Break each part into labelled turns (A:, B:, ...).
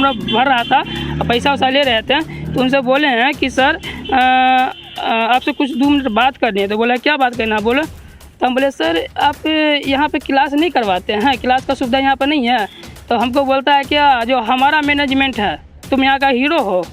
A: उम्र भर रहा था, पैसा वैसा ले रहे थे, तो उनसे बोले हैं कि सर आपसे कुछ 2 मिनट बात करनी है। तो बोला क्या बात करना, बोला तो हम बोले सर आप यहाँ पे क्लास नहीं करवाते हैं, क्लास का सुविधा यहाँ पर नहीं है। तो हमको बोलता है क्या जो हमारा मैनेजमेंट है, तुम यहाँ का हीरो हो,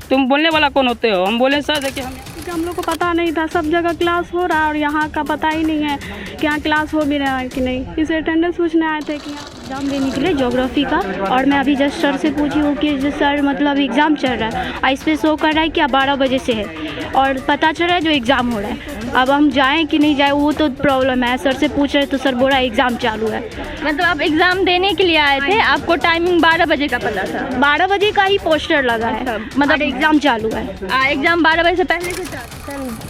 A: तुम बोलने वाला कौन होते हो। हम बोले सर देखिए
B: हम लोग को पता नहीं था, सब जगह क्लास हो रहा है और यहाँ का पता ही नहीं है कि यहाँ क्लास हो भी रहा है कि नहीं। इस अटेंडेंस पूछने आए थे कि एग्ज़ाम देने के लिए ज्योग्राफी का, और मैं अभी जस्ट सर से पूछी हूँ कि जो सर मतलब एग्ज़ाम चल रहा है और इस पर शो कर रहा है कि 12 बजे से है और पता चल रहा है जो एग्ज़ाम हो रहा है। अब हम जाएं कि नहीं जाएं वो तो प्रॉब्लम है। सर से पूछ रहे तो सर बोल रहा है एग्ज़ाम चालू है।
C: मतलब आप एग्ज़ाम देने के लिए आए थे, आपको टाइमिंग 12 बजे का पता था?
B: 12 बजे का ही पोस्टर लगा है, मतलब एग्ज़ाम चालू है।
C: एग्ज़ाम 12 बजे से पहले से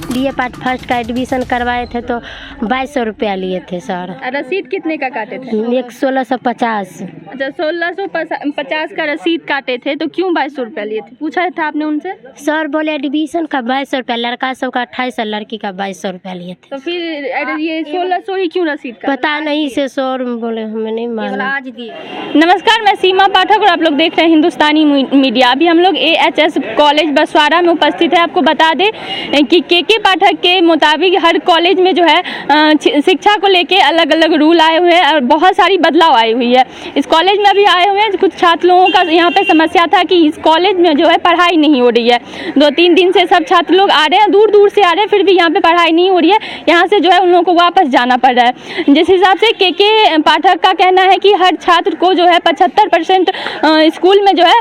D: बीए पार्ट फर्स्ट का एडमिशन करवाए थे तो 2200 रुपया लिए थे सर।
C: रसीद कितने का काटे थे?
D: 1650।
C: अच्छा, 1650 का रसीद काटे थे, तो क्यों 2200 रुपया लिए थे? पूछा था आपने उनसे?
D: सर बोले एडमिशन का 2200 रुपया, लड़का सब का 28 और लड़की का 2200 रुपया लिए थे।
C: तो फिर ये 1600 ही क्यों रसीद का?
D: पता नहीं से सर बोले, हमें नहीं मालूम।
C: आज दिए। नमस्कार, मैं सीमा पाठक और आप लोग देख रहे हैं हिंदुस्तानी मीडिया। अभी हम लोग AHS कॉलेज बसवाड़ा में उपस्थित है। आपको बता दें कि के पाठक के मुताबिक हर कॉलेज में जो है शिक्षा को लेके अलग अलग रूल आए हुए हैं और बहुत सारी बदलाव आई हुई है। इस कॉलेज में अभी आए हुए हैं कुछ छात्र लोगों का यहाँ पे समस्या था कि इस कॉलेज में जो है पढ़ाई नहीं हो रही है। 2-3 दिन से सब छात्र लोग आ रहे हैं, दूर दूर से आ रहे हैं, फिर भी यहाँ पे पढ़ाई नहीं हो रही है। यहाँ से जो है उन लोगों को वापस जाना पड़ रहा है। जिस हिसाब से के पाठक का कहना है कि हर छात्र को जो है 75% स्कूल में जो है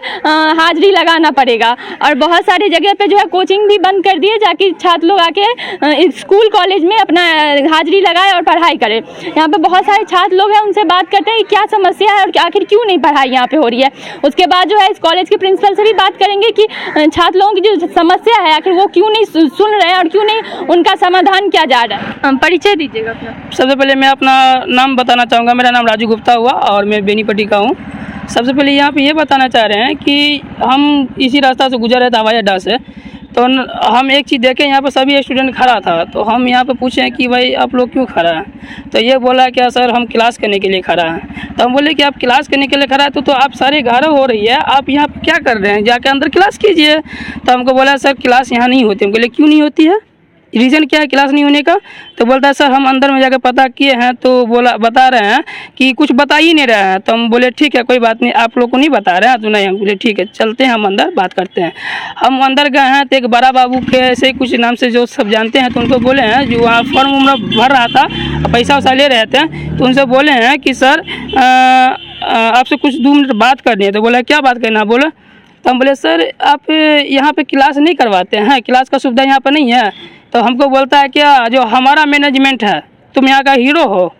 C: हाजिरी लगाना पड़ेगा और बहुत सारी जगह पे जो है कोचिंग भी बंद कर दिए जाकि छात्र लोग आके स्कूल कॉलेज में अपना हाजिरी लगाए और पढ़ाई करें। यहाँ पे बहुत सारे छात्र लोग हैं, उनसे बात करते हैं कि क्या समस्या है और आखिर क्यों नहीं पढ़ाई यहाँ पे हो रही है। उसके बाद जो है इस कॉलेज के प्रिंसिपल से भी बात करेंगे कि छात्र लोगों की जो समस्या है आखिर वो क्यों नहीं सुन रहे हैं और क्यों नहीं उनका समाधान किया जा रहा है। परिचय दीजिएगा अपना।
A: सबसे पहले मैं अपना नाम बताना चाहूँगा। मेरा नाम राजू गुप्ता हुआ और मैं बेनीपट्टी का हूँ। सबसे पहले यहाँ पे ये बताना चाह रहे हैं कि हम इसी रास्ता से गुजर रहे थे हवाई अड्डा से, तो हम एक चीज़ देखें, यहाँ पर सभी स्टूडेंट खड़ा था, तो हम यहाँ पे पूछे कि भाई आप लोग क्यों खड़ा हैं। तो ये बोला क्या सर हम क्लास करने के लिए खड़ा हैं। तो हम बोले कि आप क्लास करने के लिए खड़ा है तो आप सारे 11 हो रही है, आप यहाँ पे क्या कर रहे हैं, जाके अंदर क्लास कीजिए। तो हमको बोला सर क्लास यहाँ नहीं होती। हम बोले क्यों नहीं होती है, रीज़न क्या है क्लास नहीं होने का। तो बोलता है सर हम अंदर में जाकर पता किए हैं तो बता रहे हैं कि कुछ बता ही नहीं रहे हैं। तो हम बोले ठीक है कोई बात नहीं, आप लोग को नहीं बता रहे हैं तो नहीं। हम बोले ठीक है चलते हैं, हम अंदर बात करते हैं। हम अंदर गए हैं तो एक बड़ा बाबू के ऐसे कुछ नाम से जो सब जानते हैं, तो उनको बोले हैं जो वहाँ फॉर्म उम्र भर रहा था, पैसा वैसा ले रहे थे, तो उनसे बोले हैं कि सर आपसे कुछ 2 मिनट बात करनी है। तो बोला क्या बात करना, बोला तो हम बोले सर आप यहाँ पे क्लास नहीं करवाते हैं, क्लास का सुविधा यहाँ पर नहीं है। तो हमको बोलता है क्या जो हमारा मैनेजमेंट है, तुम यहाँ का हीरो हो,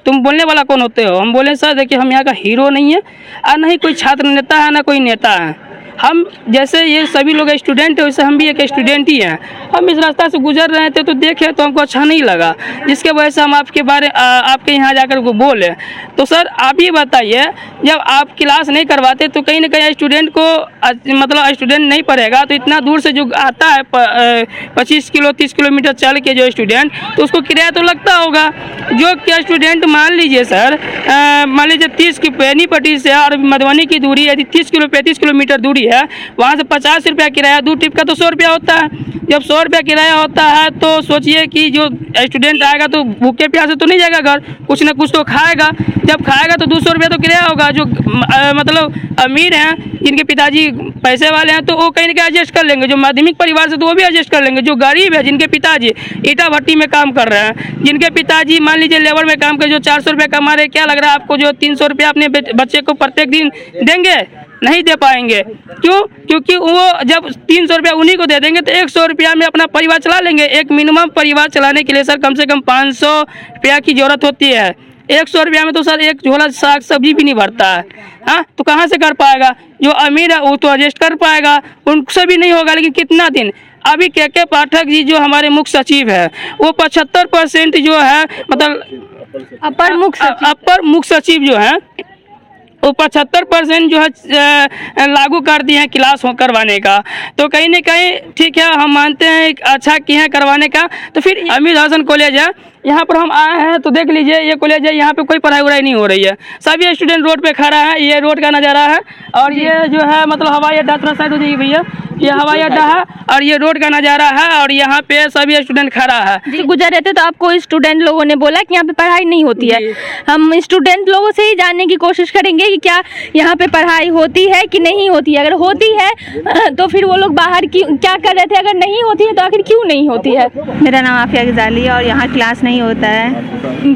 A: तुम बोलने वाला कौन होते हो। हम बोले सर देखिए हम यहाँ का हीरो नहीं है और नहीं कोई छात्र नेता है ना कोई नेता है। हम जैसे ये सभी लोग स्टूडेंट है वैसे हम भी एक स्टूडेंट ही हैं। हम इस रास्ता से गुजर रहे थे तो देखे तो हमको अच्छा नहीं लगा, जिसके वजह से हम आपके यहाँ जाकर को बोले। तो सर आप ये बताइए जब आप क्लास नहीं करवाते तो कहीं ना कहीं स्टूडेंट को मतलब स्टूडेंट नहीं पढ़ेगा तो इतना दूर से जो आता है 25 किलो 30 किलोमीटर चल के जो स्टूडेंट, तो उसको किराया तो लगता होगा। जो क्या स्टूडेंट मान लीजिए सर मान लीजिए 30 की बेनीपट्टी से और मधुबनी की दूरी यदि 35 किलोमीटर दूरी है, वहाँ से 50 रुपया किराया, 2 ट्रिप का तो 100 रुपया होता है। जब 100 रुपया किराया होता है तो सोचिए कि जो स्टूडेंट आएगा तो भूखे प्यासे तो नहीं जाएगा घर, कुछ ना कुछ तो खाएगा। जब खाएगा तो 200 रुपया तो किराया होगा। जो मतलब अमीर हैं जिनके पिताजी पैसे वाले हैं तो वो कहीं ना कहीं एडजस्ट कर लेंगे, जो माध्यमिक परिवार से तो वो भी एडजस्ट कर लेंगे। जो गरीब है जिनके पिताजी ईटा भट्टी में काम कर रहे हैं, जिनके पिताजी मान लीजिए लेबर में काम कर जो 400 रुपया कमा रहे, क्या लग रहा है आपको जो 300 रुपया अपने बच्चे को प्रत्येक दिन देंगे? नहीं दे पाएंगे। क्यों? क्योंकि वो जब 300 रुपया उन्हीं को दे देंगे तो 100 रुपया में अपना परिवार चला लेंगे। एक मिनिमम परिवार चलाने के लिए सर कम से कम 500 रुपया की जरूरत होती है। 100 रुपया में तो सर एक झोला साग सब्जी भी नहीं भरता है। हाँ, तो कहाँ से कर पाएगा? जो अमीर है वो तो एडजस्ट कर पाएगा, उनसे भी नहीं होगा। लेकिन कितना दिन? अभी के पाठक जी जो हमारे मुख्य सचिव है वो 75% जो है मतलब अपर मुख्य सचिव जो है वो 75% जो है लागू कर दिए हैं क्लास करवाने का। तो कहीं ना कहीं ठीक है, हम मानते हैं अच्छा किए हैं करवाने का। तो फिर अमीर हसन कॉलेज है यहाँ पर हम आए हैं तो देख लीजिए ये कॉलेज है, यहाँ पे कोई पढ़ाई वढ़ाई नहीं हो रही है। सभी स्टूडेंट रोड पे खड़ा है, ये रोड का नज़ारा है। और ये जो है मतलब हवाई अड्डा, थोड़ा साइड हो जाइए भैया, ये हवाई अड्डा है और ये रोड का नज़ारा है और यहाँ पे सभी स्टूडेंट खड़ा है।
C: जी गुजर रहे थे तो आपको स्टूडेंट लोगों ने बोला कि यहाँ पे पढ़ाई नहीं होती है। हम स्टूडेंट लोगों से ही जानने की कोशिश करेंगे कि क्या यहाँ पे पढ़ाई होती है कि नहीं होती है। अगर होती है तो फिर वो लोग बाहर क्या कर रहे थे, अगर नहीं होती है तो आखिर क्यों नहीं होती है।
E: मेरा नाम आफिया गजाली है और यहाँ क्लास नहीं होता है।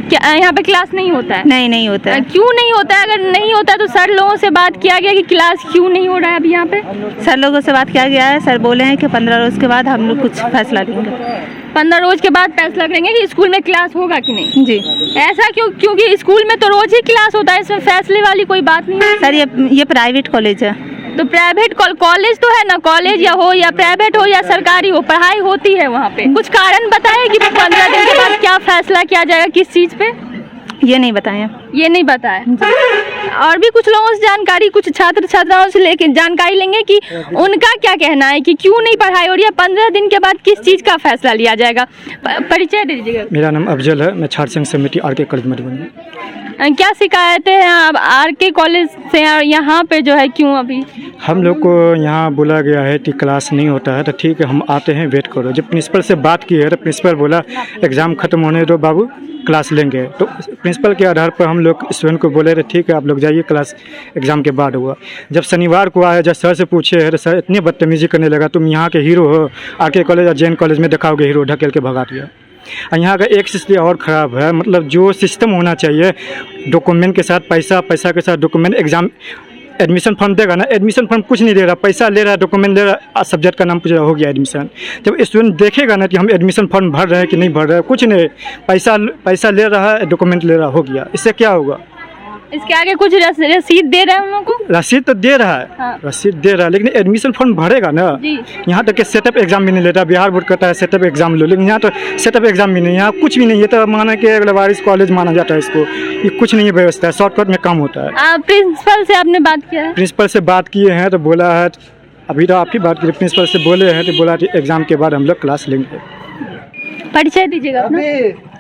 C: क्या यहाँ पे क्लास नहीं होता है?
E: नहीं होता है।
C: क्यों नहीं होता है? अगर नहीं होता है तो सर लोगों से बात किया गया कि क्लास क्यों नहीं हो रहा है अभी यहाँ पे?
E: सर लोगों से बात किया गया है, सर बोले हैं कि 15 रोज के बाद हम लोग कुछ फैसला लेंगे।
C: 15 रोज के बाद फैसला करेंगे कि स्कूल में क्लास होगा कि नहीं।
E: जी
C: ऐसा क्यों? क्योंकि स्कूल में तो रोज ही क्लास होता है, इसमें फैसले वाली कोई बात नहीं है।
E: सर ये प्राइवेट कॉलेज है।
C: तो प्राइवेट कॉलेज तो है ना, कॉलेज या हो या प्राइवेट हो या सरकारी हो, पढ़ाई होती है वहाँ पे। कुछ कारण बताए कि 15 दिन के बाद क्या फैसला किया जाएगा, किस चीज़ पे?
E: ये नहीं बताया।
C: ये नहीं बताया। और भी कुछ लोगों से जानकारी, कुछ छात्र छात्राओं से लेके जानकारी लेंगे कि उनका क्या कहना है कि क्यों नहीं पढ़ाई हो रही है, 15 दिन के बाद किस चीज़ का फैसला लिया जाएगा। परिचय दीजिएगा।
F: मेरा नाम अफजल है, मैं छात्र संघ समिति आर.के. कॉलेज मधुबनी।
C: क्या शिकायतें हैं अब आर.के. कॉलेज से और यहाँ पे जो है क्यों अभी?
F: हम लोग को यहाँ बोला गया है कि क्लास नहीं होता है, तो ठीक है हम आते हैं, वेट करो। जब प्रिंसिपल से बात की है तो प्रिंसिपल बोला एग्ज़ाम ख़त्म होने दो बाबू, क्लास लेंगे। तो प्रिंसिपल के आधार पर हम लोग स्टूडेंट को बोले थे ठीक है आप लोग जाइए, क्लास एग्ज़ाम के बाद हुआ। जब शनिवार को आया, जब सर से पूछे है तो सर इतनी बदतमीजी करने लगा, तुम यहाँ के हीरो हो, आर.के. कॉलेज और जे.एन. कॉलेज में दिखाओगे हीरो, ढकेल के भगा दिया। और यहाँ का एक सिस्टम और ख़राब है, मतलब जो सिस्टम होना चाहिए डॉक्यूमेंट के साथ पैसा के साथ डॉक्यूमेंट, एग्ज़ाम एडमिशन फॉर्म देगा ना, एडमिशन फॉर्म कुछ नहीं दे रहा, पैसा ले रहा है, डॉक्यूमेंट ले रहा, सब्जेक्ट का नाम पूछ रहा, हो गया एडमिशन। जब स्टूडेंट देखेगा ना कि हम एडमिशन फॉर्म भर रहे हैं कि नहीं भर रहे हैं, कुछ नहीं, पैसा ले रहा है, डॉक्यूमेंट ले रहा, हो गया। इससे क्या होगा?
C: इसके आगे कुछ रसीद दे रहे हैं हम लोग को?
F: रसीद तो दे रहा है।
C: हाँ।
F: रसीद दे रहा है, लेकिन एडमिशन फॉर्म भरेगा ना। यहाँ तक कि सेटअप एग्जाम भी नहीं लेता, बिहार बोर्ड कहता है सेटअप एग्जाम लो, लेकिन यहाँ तो सेटअप एग्जाम भी नहीं, यहाँ कुछ भी नहीं है। तो माना कि लवारिस कॉलेज माना जाता है इसको, ये कुछ नहीं है व्यवस्था है, शॉर्टकट में काम होता है।
C: प्रिंसिपल से आपने बात किया है?
F: प्रिंसिपल से बात किए हैं तो बोला है, अभी तो आपकी बात की, प्रिंसिपल से बोले हैं तो बोला कि एग्जाम के बाद हम लोग क्लास लेंगे।
C: परिचय दीजिएगा अपना।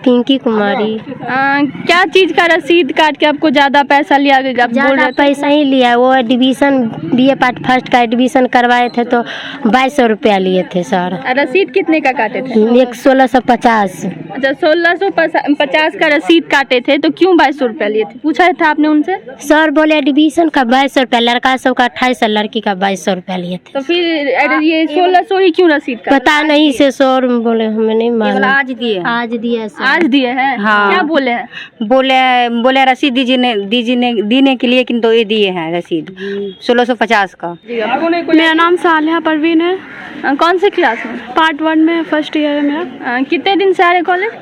D: पिंकी कुमारी।
C: क्या चीज़ का रसीद काट के आपको ज़्यादा पैसा लिया गया?
D: ज़्यादा पैसा ही लिया, वो एडमिशन BA पार्ट फर्स्ट का एडमिशन करवाए थे तो 2200 रुपया लिए थे सर।
C: रसीद कितने का काटे थे?
D: 1650।
C: अच्छा 1650 का रसीद काटे थे, तो क्यों 2200 रुपया लिए थे? पूछा था आपने उनसे?
D: सर बोले एडमिशन का 2200 रुपया, लड़का सब का 28 और लड़की का 2200 रुपया लिए थे।
C: तो फिर ये 1600 ही क्यों रसीद का?
D: पता नहीं से सर बोले, हमें नहीं मालूम।
E: आज दिए
D: सर।
C: आज दिए हैं?
E: हाँ।
C: क्या बोले हैं?
E: बोले रसीद देने के लिए, किंतु ये दिए हैं रसीद 1650 का।
B: मेरा नाम सालिहा परवीन है।
C: कौन से क्लास में?
B: पार्ट 1 में, फर्स्ट ईयर है मेरा।
C: कितने दिन से आ रहे कॉलेज?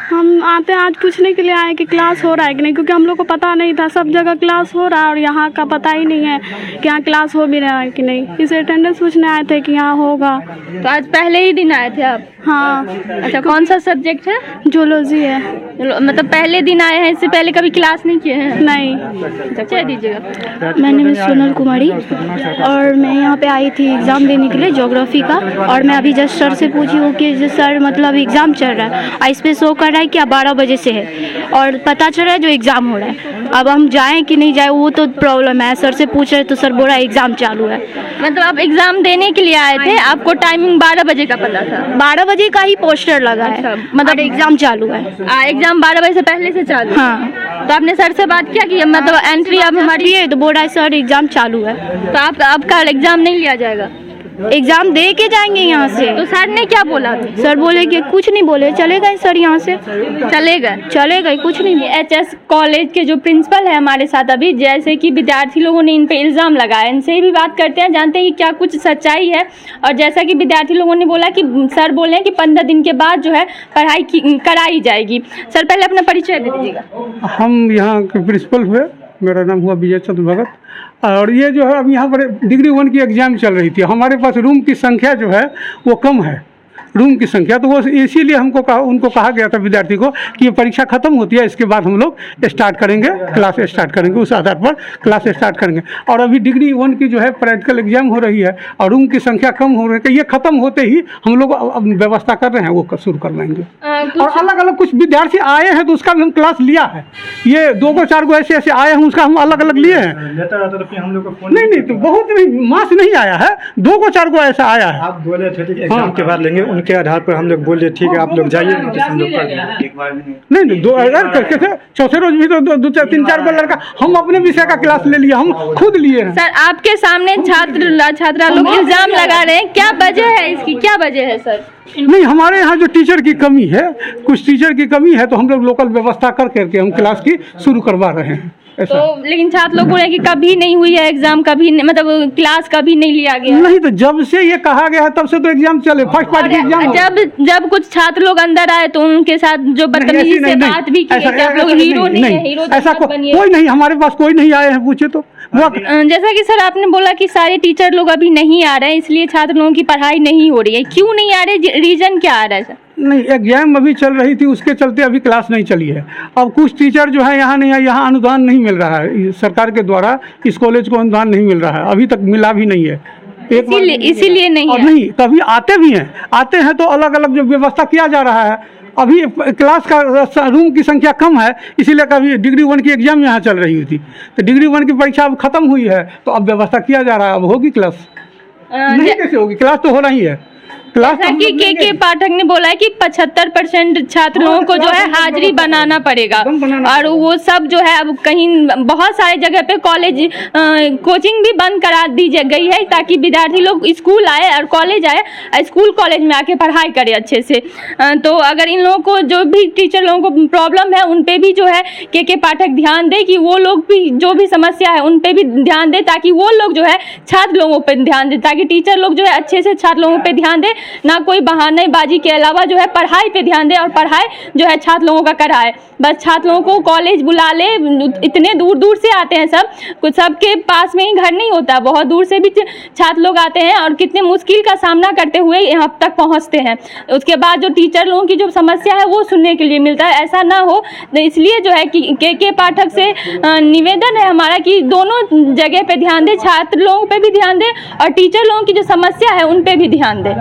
B: हम आते हैं आज पूछने के लिए आए कि क्लास हो रहा है कि नहीं, क्योंकि हम लोग को पता नहीं था। सब जगह क्लास हो रहा है और यहाँ का पता ही नहीं है कि यहाँ क्लास हो भी रहा है कि नहीं। इसे अटेंडेंस पूछने आए थे कि यहाँ होगा।
C: तो आज पहले ही दिन आए थे आप?
B: हाँ।
C: अच्छा कौन सा सब्जेक्ट है?
B: जूलॉजी है।
C: मतलब पहले दिन आए हैं, इससे पहले कभी क्लास नहीं किए हैं?
B: नहीं।
C: परिचय दीजिएगा।
B: मैंने मिस सोनल कुमारी और मैं यहाँ पे आई थी एग्ज़ाम देने के लिए ज्योग्राफी का। और मैं अभी जस्ट सर से पूछी हूँ कि जो सर मतलब एग्ज़ाम चल रहा है और इस पर शो कर रहा है कि 12 बजे से है और पता चल रहा है जो एग्ज़ाम हो रहा है। अब हम जाएं कि नहीं जाएं वो तो प्रॉब्लम है। सर से पूछ रहे तो सर बोल रहा है एग्ज़ाम चालू है।
C: मतलब आप एग्ज़ाम देने के लिए आए थे, आपको टाइमिंग 12 बजे का पता था?
B: 12 बजे का ही पोस्टर लगा है, मतलब एग्ज़ाम चालू है।
C: एग्ज़ाम 12 बजे से पहले से चालू?
B: हाँ।
C: तो आपने सर से बात किया कि मतलब एंट्री अब हमारी
B: है? तो बोल रहा है सर एग्ज़ाम चालू है।
C: तो आपका एग्ज़ाम नहीं लिया जाएगा?
B: एग्ज़ाम दे के जाएंगे यहाँ से।
C: तो सर ने क्या बोला?
B: सर बोले कि कुछ नहीं बोले, चले गए सर यहाँ से।
C: चले गए
B: कुछ नहीं।
C: HS कॉलेज के जो प्रिंसिपल है हमारे साथ अभी, जैसे कि विद्यार्थी लोगों ने इन पे इल्ज़ाम लगाया, इनसे भी बात करते हैं, जानते हैं कि क्या कुछ सच्चाई है। और जैसा कि विद्यार्थी लोगों ने बोला कि सर बोले कि 15 दिन के बाद जो है पढ़ाई कराई जाएगी। सर पहले अपना परिचय दे दीजिएगा।
G: हम यहाँ के प्रिंसिपल हुए, मेरा नाम हुआ विजय चंद्र भगत। और ये जो है अब यहाँ पर डिग्री 1 की एग्ज़ाम चल रही थी। हमारे पास रूम की संख्या जो है वो कम है, रूम की संख्या, तो वो इसीलिए उनको कहा गया था विद्यार्थी को कि ये परीक्षा खत्म होती है, इसके बाद हम लोग स्टार्ट करेंगे, क्लास स्टार्ट करेंगे, उस आधार पर क्लास स्टार्ट करेंगे। और अभी डिग्री 1 की जो है प्रैक्टिकल एग्जाम हो रही है और रूम की संख्या कम हो रही है, ये खत्म होते ही हम लोग व्यवस्था कर रहे हैं वो शुरू कर लेंगे। और अलग अलग कुछ विद्यार्थी आए हैं तो उसका भी हम क्लास लिया है। ये 2 को 4 को ऐसे ऐसे आए हैं, उसका हम अलग अलग लिए हैं।
F: लेता रहता तो फिर हम लोग को फोन
G: नहीं तो बहुत नहीं, मास नहीं आया है, 2 को 4 को ऐसा आया है।
F: आप बोले थे कि एग्जाम के बाद लेंगे, उनके आधार पर हम लोग बोले ठीक है आप लोग जाइए, नोटिस हम लोग कर देंगे।
G: नहीं 2 हजार करके थे, चौथे रोज भी तो 3-4 को लड़का हम अपने विषय का क्लास ले लिया, हम खुद लिए हैं।
C: सर आपके सामने छात्रा लोग इल्जाम लगा रहे हैं, क्या वजह है इसकी, क्या वजह है सर?
G: नहीं, हमारे यहाँ जो टीचर की कमी है, कुछ टीचर की कमी है, तो हम लोग लोकल व्यवस्था कर करके हम क्लास की शुरू करवा रहे हैं ऐसा।
C: तो लेकिन छात्र लोग बोल रहे हैं कि कभी नहीं हुई है एग्जाम, कभी मतलब क्लास कभी नहीं लिया गया।
G: नहीं तो जब से ये कहा गया है तब से तो एग्जाम चले, फर्स्ट पार्ट की एग्जाम।
C: जब कुछ छात्र लोग अंदर आए तो उनके साथ जो बदतमीजी से बात भी की गई, आप लोग हीरो नहीं है, हीरो
G: ऐसा कोई नहीं, हमारे पास कोई नहीं आए हैं, पूछे तो।
C: जैसा कि सर आपने बोला कि सारे टीचर लोग अभी नहीं आ रहे हैं, इसलिए छात्र लोगों की पढ़ाई नहीं हो रही है, क्यों नहीं आ रहे, रीजन क्या आ रहा है सर?
G: नहीं, एग्जाम अभी चल रही थी, उसके चलते अभी क्लास नहीं चली है। अब कुछ टीचर जो है यहाँ नहीं है, यहाँ अनुदान नहीं मिल रहा है, सरकार के द्वारा इस कॉलेज को अनुदान नहीं मिल रहा है, अभी तक मिला भी नहीं है।
C: इसीलिए नहीं है।
G: नहीं, कभी आते भी हैं, आते हैं तो अलग अलग जो व्यवस्था किया जा रहा है। अभी क्लास का रूम की संख्या कम है, इसीलिए कभी डिग्री 1 की एग्जाम यहाँ चल रही थी, तो डिग्री 1 की परीक्षा अब खत्म हुई है, तो अब व्यवस्था किया जा रहा है, अब होगी क्लास। नहीं कैसे होगी, क्लास तो हो रही है।
C: जैसा कि के पाठक ने बोला है कि 75% छात्र लोगों को जो है हाजिरी बनाना पड़ेगा, और वो सब जो है अब कहीं बहुत सारे जगह पे कॉलेज कोचिंग भी बंद करा दी गई है, ताकि विद्यार्थी लोग स्कूल आए और कॉलेज आए, स्कूल कॉलेज में आके पढ़ाई करे अच्छे से। तो अगर इन लोगों को जो भी टीचर लोगों को प्रॉब्लम है उन पे भी जो है के पाठक ध्यान दे कि वो लोग भी जो भी समस्या है उन पे भी ध्यान दे, ताकि वो लोग जो है छात्र लोगों पर ध्यान दे, ताकि टीचर लोग जो है अच्छे से छात्र लोगों पर ध्यान दे, ना कोई बहानेबाजी के अलावा जो है पढ़ाई पे ध्यान दे, और पढ़ाई जो है छात्र लोगों का कराए। बस छात्र लोगों को कॉलेज बुला ले, इतने दूर दूर से आते हैं सब, कुछ सबके पास में ही घर नहीं होता, बहुत दूर से भी छात्र लोग आते हैं और कितने मुश्किल का सामना करते हुए यहाँ तक पहुँचते हैं। उसके बाद जो टीचर लोगों की जो समस्या है वो सुनने के लिए मिलता है, ऐसा ना हो। इसलिए जो है कि के पाठक से निवेदन है हमारा कि दोनों जगह पे ध्यान दे, छात्र लोगों पे भी ध्यान दे और टीचर लोगों की जो समस्या है उन पे भी ध्यान दे।